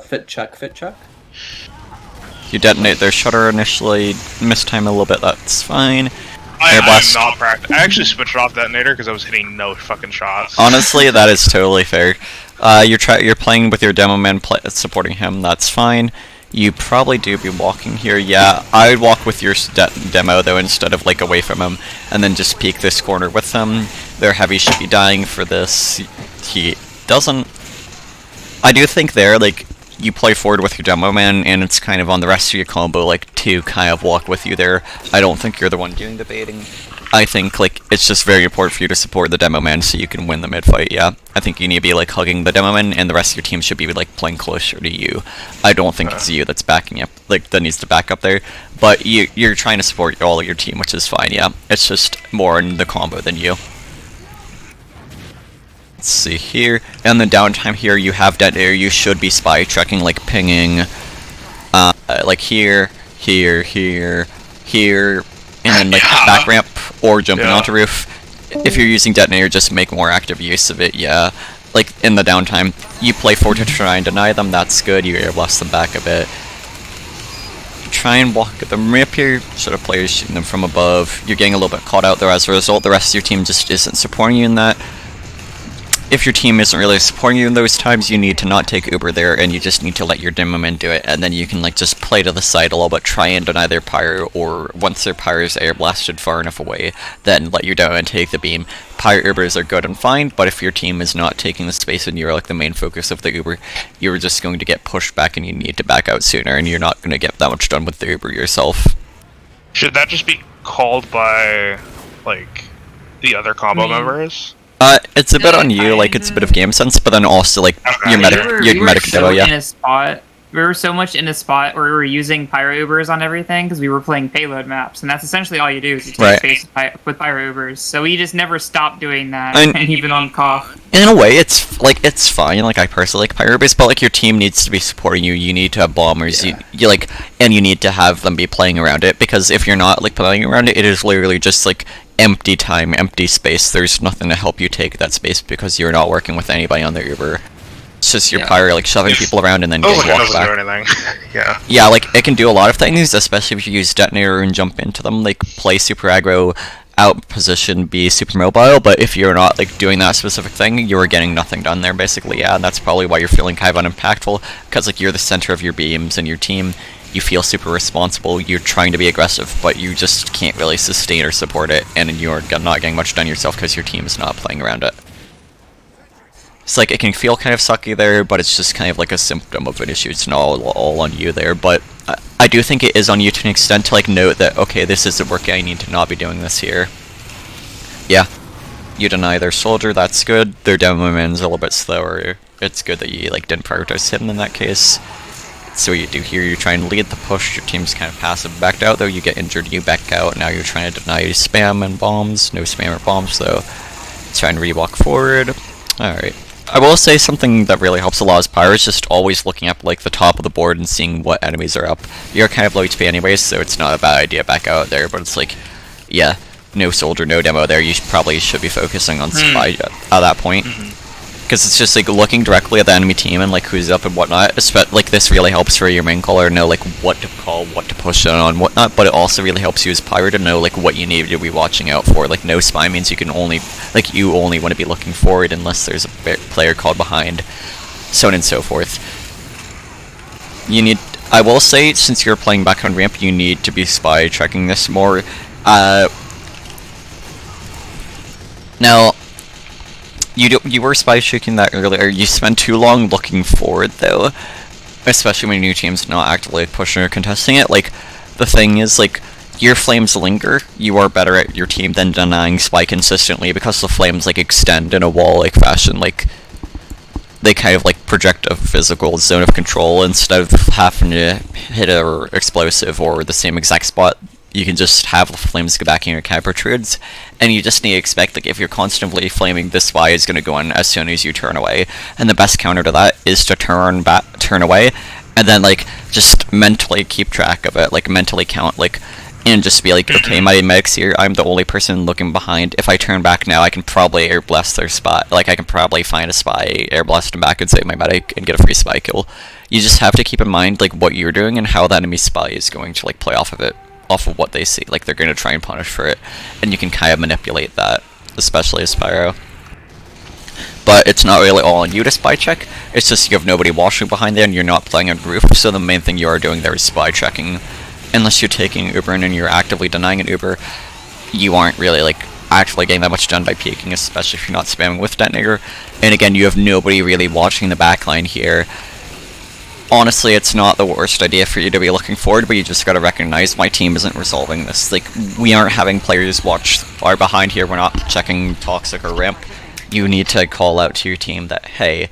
Fit check. You detonate their shutter initially, mistime a little bit, that's fine. I am not practiced. I actually switched off detonator because I was hitting no fucking shots. Honestly, that is totally fair. You're playing with your demo man supporting him, that's fine. You probably do be walking here, yeah. I would walk with your demo though instead of like away from him, and then just peek this corner with them. Their heavy should be dying for this. He doesn't. I do think there, like, you play forward with your demo man, and it's kind of on the rest of your combo, like, to kind of walk with you there. I don't think you're the one doing the baiting. I think, like, it's just very important for you to support the demo man so you can win the mid-fight, yeah. I think you need to be, like, hugging the demo man, and the rest of your team should be, like, playing closer to you. I don't think it's you that's backing up, like, that needs to back up there. But you're trying to support all of your team, which is fine, yeah. It's just more in the combo than you. Let's see here, and the downtime here, you have detonator, you should be spy checking, like pinging, like here, and then like back ramp, or jumping onto roof. If you're using detonator, just make more active use of it, yeah. Like, in the downtime, you play forward to try and deny them, that's good, you airblast them back a bit. Try and walk at them ramp here, sort of players shooting them from above, you're getting a little bit caught out there as a result, the rest of your team just isn't supporting you in that. If your team isn't really supporting you in those times, you need to not take Uber there, and you just need to let your demo men do it, and then you can like just play to the side a little bit, try and deny their pyro, or once their pyro is air blasted far enough away, then let your demo men take the beam. Pyro Ubers are good and fine, but if your team is not taking the space and you're like the main focus of the Uber, you're just going to get pushed back and you need to back out sooner, and you're not going to get that much done with the Uber yourself. Should that just be called by, like, the other combo members? It's a bit on you, like, it's a bit of game sense, but then also, like, your medic demo, yeah. We were so much in a spot where we were using Pyro Ubers on everything, because we were playing payload maps, and that's essentially all you do, is you take space with Pyro Ubers, so we just never stopped doing that, and even on Koch. In a way, it's fine, like, I personally like Pyro Ubers, but, like, your team needs to be supporting you, you need to have bombers, you like, and you need to have them be playing around it, because if you're not, like, playing around it, it is literally just, like, empty time, empty space. There's nothing to help you take that space because you're not working with anybody on the Uber. It's just your pyro, like, shoving people around and then getting walked back. Do anything. Yeah, like, it can do a lot of things, especially if you use detonator and jump into them, like, play super aggro, out position, be super mobile, but if you're not, like, doing that specific thing, you're getting nothing done there, basically, yeah, and that's probably why you're feeling kind of unimpactful, because, like, you're the center of your beams and your team, you feel super responsible, you're trying to be aggressive, but you just can't really sustain or support it, and you're not getting much done yourself because your team is not playing around it. It's like, it can feel kind of sucky there, but it's just kind of like a symptom of an issue, it's not all on you there, but I do think it is on you to an extent to, like, note that, okay, this isn't working, I need to not be doing this here. Yeah. You deny their soldier, that's good, their demo man's a little bit slower, it's good that you, like, didn't prioritize him in that case. So what you do here, you try and lead the push, your team's kind of passive, backed out though, you get injured, you back out, now you're trying to deny spam and bombs, no spam or bombs though. Try and re-walk forward. Alright. I will say something that really helps a lot is Pyro is just always looking up, like, the top of the board and seeing what enemies are up. You're kind of low HP anyways, so it's not a bad idea back out there, but it's like, yeah, no soldier, no demo there, you probably should be focusing on spy at that point. Because it's just, like, looking directly at the enemy team and, like, who's up and whatnot. Like, this really helps for your main caller to know, like, what to call, what to push on, whatnot. But it also really helps you as Pyro to know, like, what you need to be watching out for. Like, no spy means you can only, like, you only want to be looking forward unless there's a player called behind. So on and so forth. You need, I will say, since you're playing back on ramp, you need to be spy checking this more. Now, you were spy checking that earlier. You spent too long looking forward though, especially when your team's not actively pushing or contesting it. Like, the thing is, like, your flames linger. You are better at your team than denying spy consistently because the flames, like, extend in a wall-like fashion. Like, they kind of, like, project a physical zone of control instead of having to hit a explosive or the same exact spot. You can just have the flames go back in your camp protrudes, and you just need to expect, like, if you're constantly flaming, this spy is going to go on as soon as you turn away, and the best counter to that is to turn away, and then, like, just mentally keep track of it, like, mentally count, like, and just be like, okay, my medic's here, I'm the only person looking behind, if I turn back now, I can probably airblast their spot, like, I can probably find a spy, airblast them back and save my medic, and get a free spy kill. You just have to keep in mind like what you're doing and how the enemy spy is going to like play off of it, off of what they see. Like they're going to try and punish for it, and you can kind of manipulate that, especially as Pyro. But it's not really all on you to spy check. It's just you have nobody watching behind there and you're not playing on roof, so the main thing you are doing there is spy checking. Unless you're taking an Uber and you're actively denying an Uber, you aren't really like actually getting that much done by peeking, especially if you're not spamming with detonator. And again, you have nobody really watching the backline here. Honestly, it's not the worst idea for you to be looking forward, but you just gotta recognize my team isn't resolving this. Like, we aren't having players watch far behind here, we're not checking Toxic or Ramp. You need to call out to your team that, hey,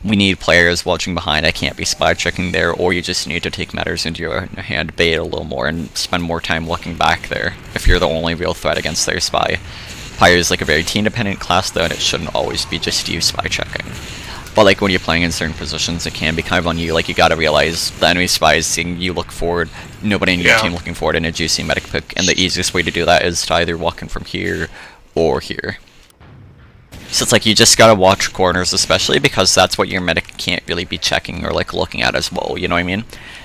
we need players watching behind, I can't be spy checking there, or you just need to take matters into your own hand, bait a little more, and spend more time looking back there, if you're the only real threat against their spy. Pyro is like a very team-dependent class though, and it shouldn't always be just you spy checking. But like when you're playing in certain positions, it can be kind of on you. Like you gotta realize the enemy spy is seeing you look forward, nobody in your team looking forward in a juicy medic pick, and the easiest way to do that is to either walk in from here or here. So it's like you just gotta watch corners, especially because that's what your medic can't really be checking or like looking at as well, you know what I mean?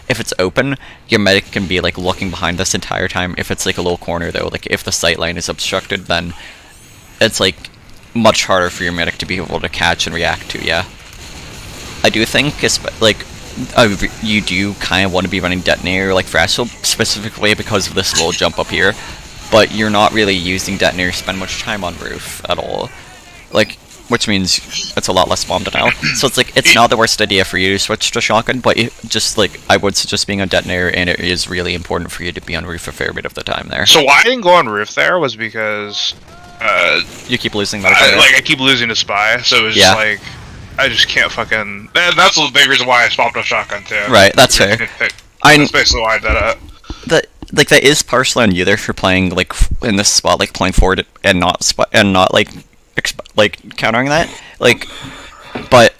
If it's open, your medic can be like looking behind this entire time. If it's like a little corner though, like if the sight line is obstructed, then it's like much harder for your medic to be able to catch and react to, yeah. I do think, like, you do kind of want to be running Detonator, like, for Ashville, specifically because of this little jump up here, but you're not really using Detonator to spend much time on roof at all. Like, which means it's a lot less bomb denial. So it's like, it's not the worst idea for you to switch to Shotgun, but just, like, I would suggest being on Detonator, and it is really important for you to be on roof a fair bit of the time there. So why I didn't go on roof there was because... you keep losing that. I keep losing to spy, so it was just like, I just can't fucking... That's the big reason why I swapped a Shotgun too. Right, that's fair. That's basically why I did it. That is partially on you there for playing, like, in this spot, like, playing forward and not, like, countering that. Like, but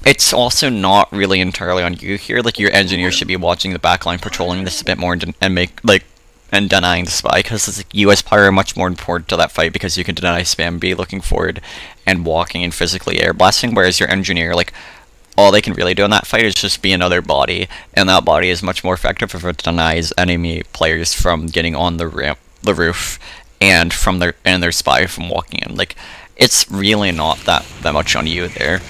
it's also not really entirely on you here. Like, your engineer should be watching the backline, patrolling this a bit more, and denying the spy, because it's like, you as Pyro are much more important to that fight because you can deny spam, be looking forward, and walking and physically air blasting, whereas your engineer, like, all they can really do in that fight is just be another body, and that body is much more effective if it denies enemy players from getting on the roof, and from their spy from walking in. Like, it's really not that much on you there.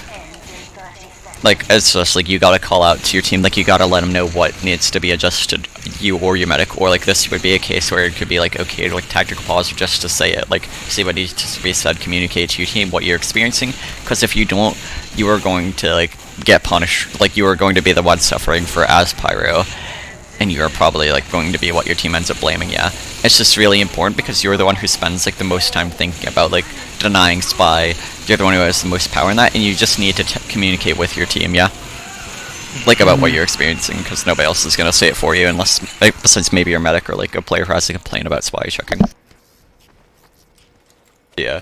Like, it's just, like, you gotta call out to your team, like, you gotta let them know what needs to be adjusted, you or your medic, or, like, this would be a case where it could be, like, okay, like, tactical pause just to say it, like, see what needs to be said, communicate to your team what you're experiencing, because if you don't, you are going to, like, get punished, like, you are going to be the one suffering for as Pyro, and you're probably, like, going to be what your team ends up blaming, yeah. It's just really important because you're the one who spends, like, the most time thinking about, like, denying spy. You're the one who has the most power in that, and you just need to communicate with your team, yeah? Like, about what you're experiencing, because nobody else is gonna say it for you, unless, like, besides maybe your medic or, like, a player who has to complain about spy checking. Yeah.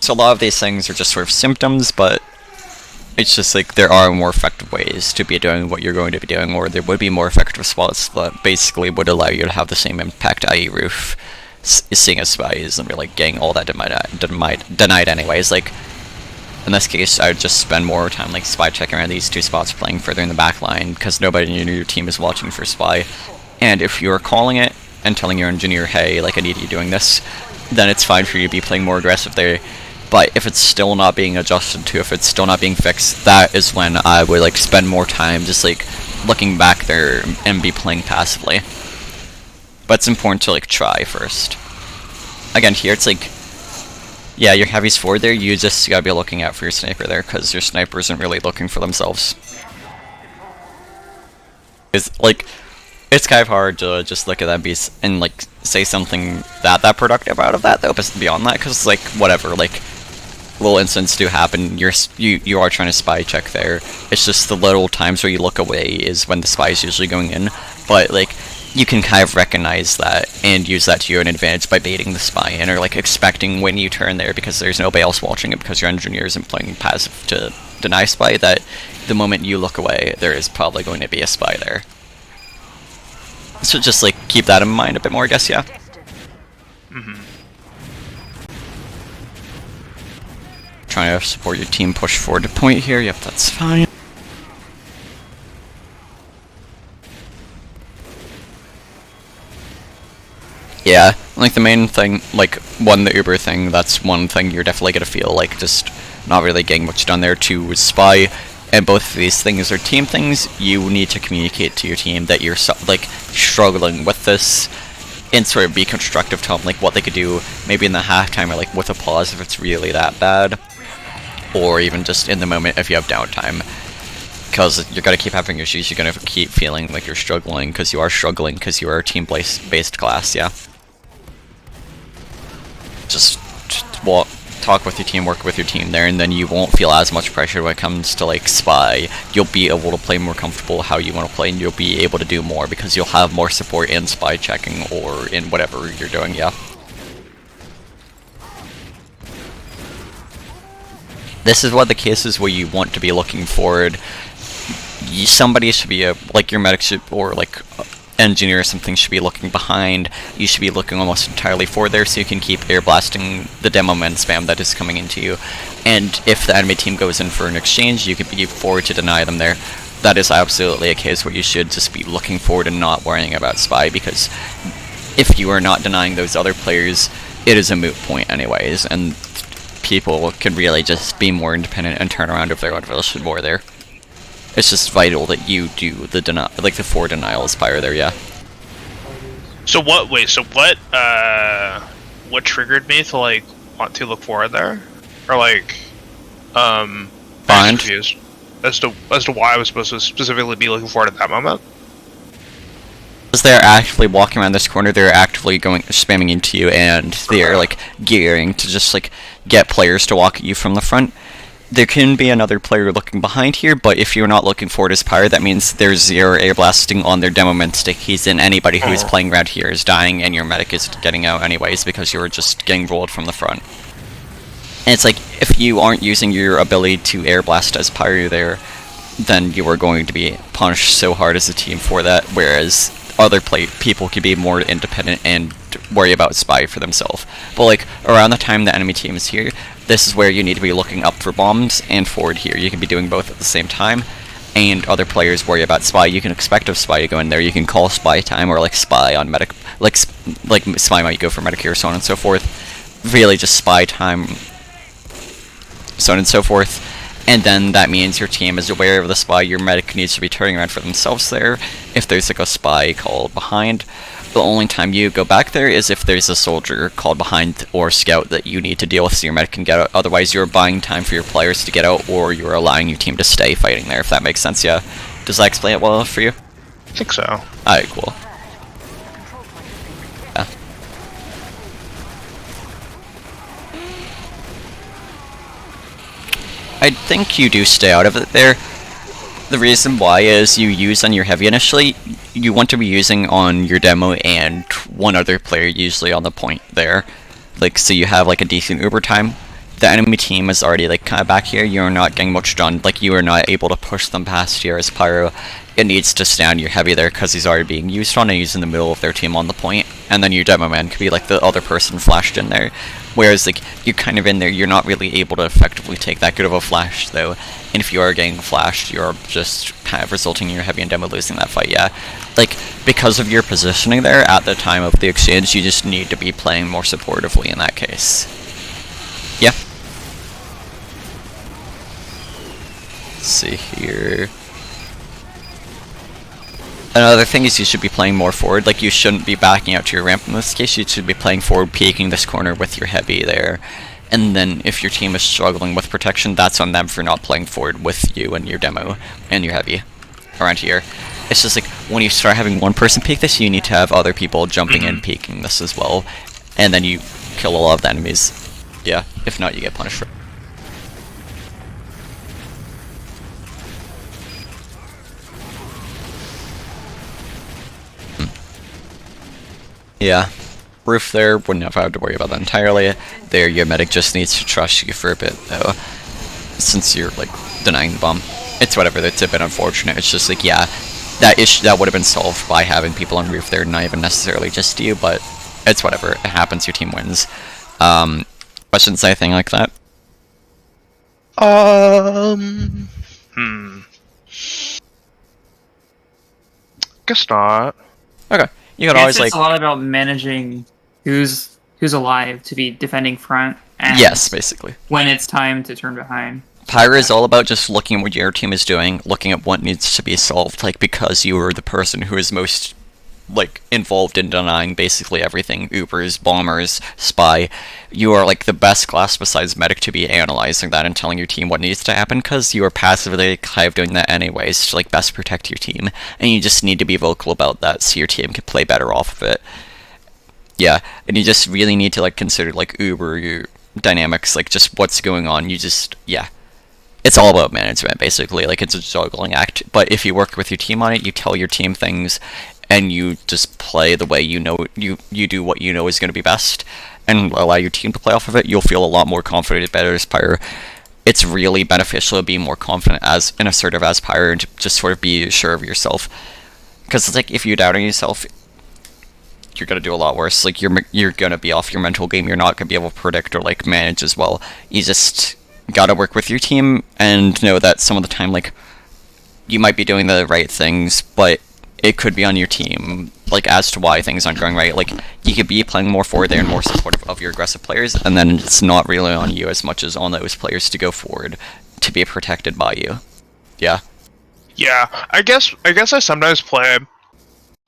So a lot of these things are just sort of symptoms, but it's just like there are more effective ways to be doing what you're going to be doing, or there would be more effective spots that basically would allow you to have the same impact, i.e. roof, seeing as spy isn't really getting all that denied anyways. Like, in this case, I would just spend more time like spy checking around these two spots, playing further in the back line, because nobody in your team is watching for spy. And if you're calling it and telling your engineer, hey, like, I need you doing this, then it's fine for you to be playing more aggressive there. But if it's still not being adjusted to, if it's still not being fixed, that is when I would, like, spend more time just, like, looking back there and be playing passively. But it's important to, like, try first. Again, here it's like, yeah, your heavy's forward there, you just gotta be looking out for your sniper there, because your sniper isn't really looking for themselves. It's, like, it's kind of hard to just look at that beast and, like, say something that productive out of that, though, but beyond that, because, like, whatever, like, little incidents do happen, you are trying to spy check there. It's just the little times where you look away is when the spy is usually going in, but, like, you can kind of recognize that and use that to your advantage by baiting the spy in, or, like, expecting when you turn there, because there's nobody else watching it, because your engineer isn't playing passive to deny spy, that the moment you look away, there is probably going to be a spy there. So just, like, keep that in mind a bit more, I guess, yeah? Mm-hmm. Trying to support your team push forward to point here, yep, that's fine. Yeah, like the main thing, like one, the Uber thing, that's one thing you're definitely gonna feel like just not really getting much done there. Two is Spy, and both of these things are team things. You need to communicate to your team that you're like struggling with this, and sort of be constructive to them, like what they could do maybe in the halftime or like with a pause if it's really that bad, or even just in the moment if you have downtime. Because you're gonna keep having issues, you're gonna keep feeling like you're struggling because you are struggling because you are a team-based class, yeah. Just talk with your team, work with your team there, and then you won't feel as much pressure when it comes to like Spy. You'll be able to play more comfortable how you want to play, and you'll be able to do more because you'll have more support in Spy checking or in whatever you're doing, yeah. This is one of the cases where you want to be looking forward. Somebody should be like your medic should, or like engineer or something should be looking behind. You should be looking almost entirely forward there so you can keep air blasting the demo men spam that is coming into you. And if the enemy team goes in for an exchange, you can be forward to deny them there. That is absolutely a case where you should just be looking forward and not worrying about Spy, because if you are not denying those other players, it is a moot point anyways, and people can really just be more independent and turn around if their own volition more there. It's just vital that you do the the 4 denials Pyro there, yeah. So what? Wait. So what? What triggered me to like want to look forward there, or like, I'm confused as to why I was supposed to specifically be looking forward at that moment. Because they're actively walking around this corner, they're actively spamming into you, and they're like gearing to just like get players to walk at you from the front. There can be another player looking behind here, but if you're not looking forward as Pyro, that means there's 0 air blasting on their demo men stickies, and anybody who's playing around here is dying, and your medic is getting out anyways because you're just getting rolled from the front. And it's like, if you aren't using your ability to air blast as Pyro there, then you are going to be punished so hard as a team for that, whereas other people can be more independent and worry about Spy for themselves. But like, around the time the enemy team is here, this is where you need to be looking up for bombs, and forward here. You can be doing both at the same time, and other players worry about Spy. You can expect of Spy to go in there. You can call Spy time, or like Spy on medic, like Spy might go for medic here, so on and so forth. Really just Spy time, so on and so forth. And then that means your team is aware of the Spy. Your medic needs to be turning around for themselves there. If there's like a Spy called behind, the only time you go back there is if there's a soldier called behind or scout that you need to deal with so your medic can get out. Otherwise, you're buying time for your players to get out, or you're allowing your team to stay fighting there, if that makes sense, yeah? Does that explain it well enough for you? I think so. Alright, cool. Yeah. I think you do stay out of it there. The reason why is you use on your heavy initially, you want to be using on your demo and one other player usually on the point there. Like, so you have like a decent Uber time. The enemy team is already like kind of back here, you're not getting much done, like you are not able to push them past here as Pyro. It needs to stay on your heavy there because he's already being used on, and he's in the middle of their team on the point. And then your demo man could be like the other person flashed in there. Whereas like you're kind of in there, you're not really able to effectively take that good of a flash though. And if you are getting flashed, you're just kind of resulting in your heavy and demo losing that fight, yeah. Like, because of your positioning there at the time of the exchange, you just need to be playing more supportively in that case. Yeah. Let's see here. Another thing is you should be playing more forward. Like, you shouldn't be backing out to your ramp in this case. You should be playing forward, peeking this corner with your heavy there. And then if your team is struggling with protection, that's on them for not playing forward with you and your demo and your heavy around here. It's just like, when you start having one person peek this, you need to have other people jumping in peeking this as well. And then you kill a lot of the enemies. Yeah, if not, you get punished for it. Yeah, roof there, wouldn't have had to worry about that entirely. There, your medic just needs to trust you for a bit, though, since you're, like, denying the bomb. It's whatever, it's a bit unfortunate. It's just like, yeah, that issue, that would have been solved by having people on roof there, not even necessarily just you, but it's whatever. It happens, your team wins. Questions, anything like that? Guess not. Okay. You could always, like... It's a lot about managing who's alive to be defending front. And yes, basically. when it's time to turn behind. Pyro is all about just looking at what your team is doing, looking at what needs to be solved, like, because you are the person who is most, like, involved in denying basically everything. Ubers, bombers, spy. You are, like, the best class besides medic to be analyzing that and telling your team what needs to happen, because you are passively kind of doing that anyways to, like, best protect your team. And you just need to be vocal about that so your team can play better off of it. Yeah, and you just really need to, like, consider, like, Uber, your dynamics, like, just what's going on. You just, yeah. It's all about management, basically. Like, it's a juggling act. But if you work with your team on it, you tell your team things, and you just play the way you know, you do what you know is going to be best, and allow your team to play off of it, you'll feel a lot more confident, better as Pyro. It's really beneficial to be more confident as and assertive as Pyro, and to just sort of be sure of yourself. Because it's like, if you doubt on yourself, you're gonna do a lot worse. Like, you're gonna be off your mental game. You're not gonna be able to predict or, like, manage as well. You just gotta work with your team and know that some of the time, like, you might be doing the right things, but it could be on your team, like, as to why things aren't going right. Like, you could be playing more forward there and more supportive of your aggressive players, and then it's not really on you as much as on those players to go forward to be protected by you. Yeah. Yeah, I guess I sometimes play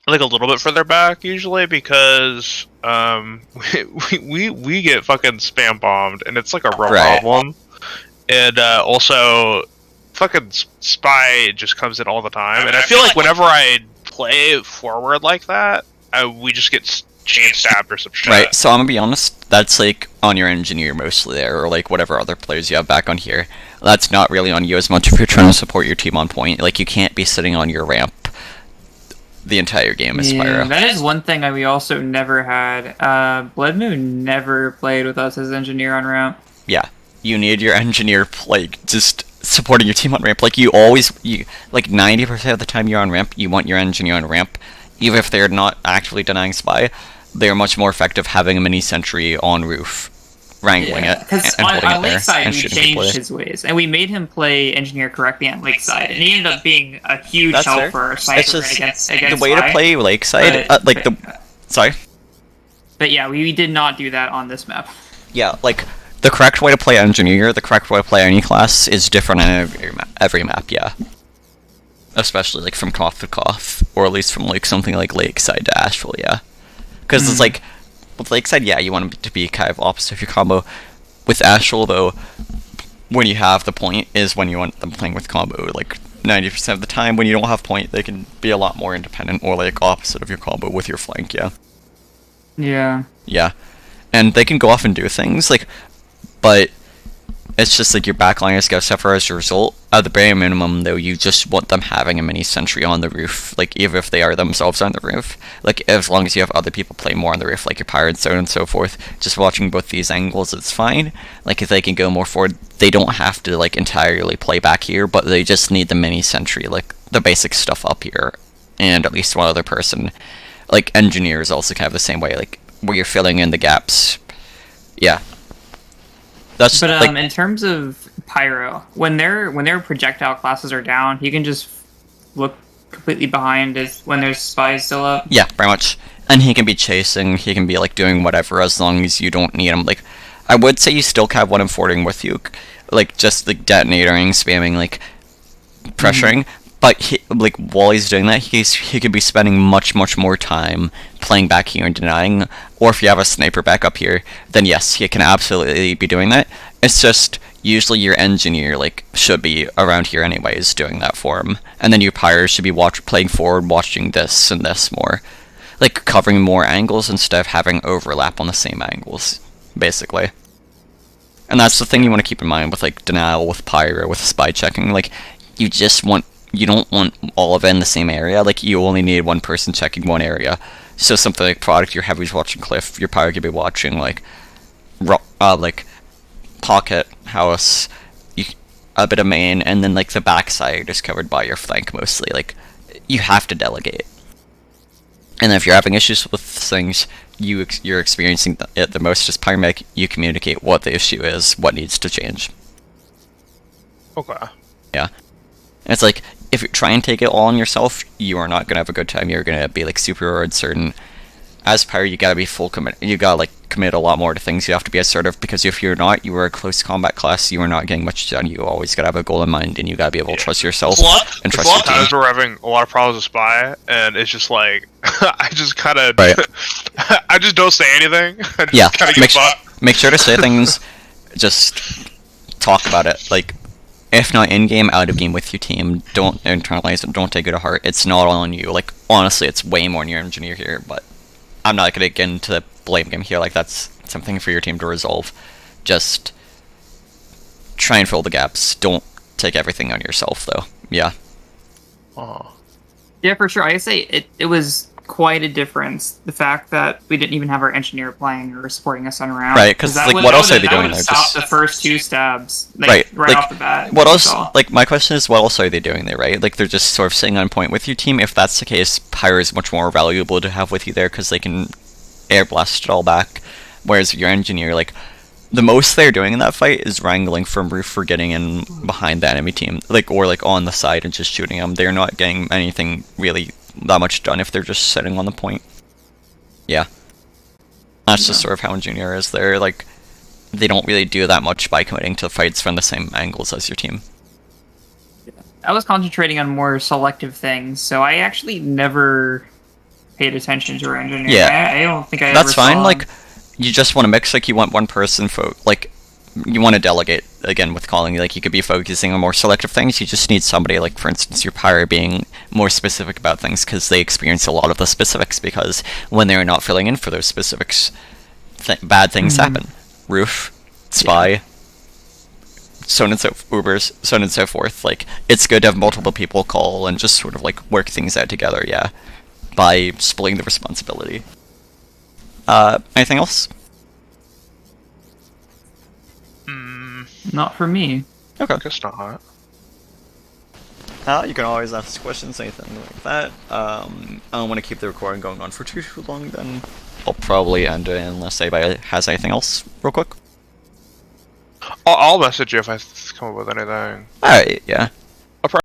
like a little bit further back usually because we get fucking spam bombed and it's like a real problem. And also fucking spy just comes in all the time, and I feel like whenever I play forward like that, we just get chain stabbed or some shit. Right, so I'm gonna be honest, that's like on your engineer mostly there, or like whatever other players you have back on here. That's not really on you as much if you're trying to support your team on point. Like, you can't be sitting on your ramp the entire game as Pyro. That is one thing we also never had. Blood Moon never played with us as engineer on ramp. Yeah, you need your engineer, like, just supporting your team on ramp. Like, like 90% of the time you're on ramp, you want your engineer on ramp. Even if they're not actively denying spy, they're much more effective having a mini sentry on roof, wrangling it, because and holding it on there, Lakeside and we shooting changed people. his ways, and we made him play engineer correctly on Lakeside, and he ended up being a huge That's help fair. for our It's cyber just against the way to Spy. play Lakeside, sorry? But yeah, we did not do that on this map. Yeah, like, the correct way to play engineer, the correct way to play any class is different in every map, yeah. Especially, like, from Koth to Koth, or at least from, like, something like Lakeside to Ashville, yeah. Because it's like, with Lakeside, yeah, you want them to be kind of opposite of your combo. With Ashville, though, when you have the point is when you want them playing with combo. Like, 90% of the time, when you don't have point, they can be a lot more independent, or, like, opposite of your combo with your flank, yeah. Yeah. Yeah. And they can go off and do things, like, but it's just like your backliners get suffer as a result. At the bare minimum, though, you just want them having a mini sentry on the roof, like, even if they are themselves on the roof. Like, as long as you have other people play more on the roof, like your pirate zone and so forth, just watching both these angles, it's fine. Like, if they can go more forward, they don't have to, like, entirely play back here, but they just need the mini sentry, like, the basic stuff up here, and at least one other person. Like, engineers also kind of the same way, like, where you're filling in the gaps. Yeah. That's, but like, in terms of Pyro, when their projectile classes are down, he can just look completely behind when there's spies still up. Yeah, pretty much. And he can be chasing, he can be, like, doing whatever as long as you don't need him. Like, I would say you still have one him forwarding with you, like, just, like, detonating, spamming, like, pressuring. But, like, while he's doing that, he could be spending much, much more time playing back here and denying. Or if you have a sniper back up here, then yes, he can absolutely be doing that. It's just, usually your engineer, like, should be around here anyways, doing that for him. And then your pyro should be playing forward, watching this and this more. Like, covering more angles instead of having overlap on the same angles, basically. And that's the thing you want to keep in mind with, like, denial, with pyro, with spy checking. Like, you don't want all of it in the same area. Like, you only need one person checking one area. So something like product, your heavy's watching cliff, your pyro could be watching, like pocket, house, a bit of main, and then, like, the backside is covered by your flank mostly. Like, you have to delegate. And if you're having issues with things, you're experiencing it the most as pyromac, you communicate what the issue is, what needs to change. Okay. Yeah. And it's like, if you try and take it all on yourself, you are not going to have a good time. You're going to be, like, super uncertain. as Pyro, you gotta be full commit. You gotta like commit a lot more to things. You have to be assertive because if you're not, you are a close combat class. You are not getting much done. You always gotta have a goal in mind, and you gotta be able to trust yourself and trust your team. Times we're having a lot of problems with Spy, and it's just like I just kind of, I just don't say anything. I just kind of make sure to say things. Just talk about it. Like, if not in game, out of game with your team. Don't internalize it. Don't take it to heart. It's not all on you. Like, honestly, it's way more on your engineer here, but I'm not gonna get into the blame game here. Like, that's something for your team to resolve. Just try and fill the gaps. Don't take everything on yourself, though. Yeah. Oh. Yeah, for sure. I say it was quite a difference. The fact that we didn't even have our engineer playing or supporting us on round. Right, because like, what else are they doing there? Just the first 2 stabs, like, right off the bat. What else? Like, my question is, what else are they doing there? Right, like they're just sort of sitting on point with your team. If that's the case, Pyro is much more valuable to have with you there because they can air blast it all back. Whereas your engineer, like, the most they're doing in that fight is wrangling from roof for getting in behind the enemy team, like, or like on the side and just shooting them. They're not getting anything really that much done if they're just sitting on the point. Yeah. That's just sort of how engineer is there. Like, they don't really do that much by committing to fights from the same angles as your team. I was concentrating on more selective things, so I actually never paid attention to our engineer. Yeah. I don't think I That's ever fine. saw Like, you just want to mix. Like, you want one person like, you want to delegate again with calling. Like, you could be focusing on more selective things. You just need somebody, like, for instance, your Pyro being more specific about things because they experience a lot of the specifics. Because when they're not filling in for those specifics, bad things happen. Roof, Spy, so on and so Ubers, so on and so forth. Like, it's good to have multiple people call and just sort of like work things out together. Yeah, by splitting the responsibility. Anything else? Not for me. Okay. I guess not. You can always ask questions, anything like that. I don't want to keep the recording going on for too long, then I'll probably end it unless anybody has anything else real quick. I'll message you if I come up with anything. Alright, yeah.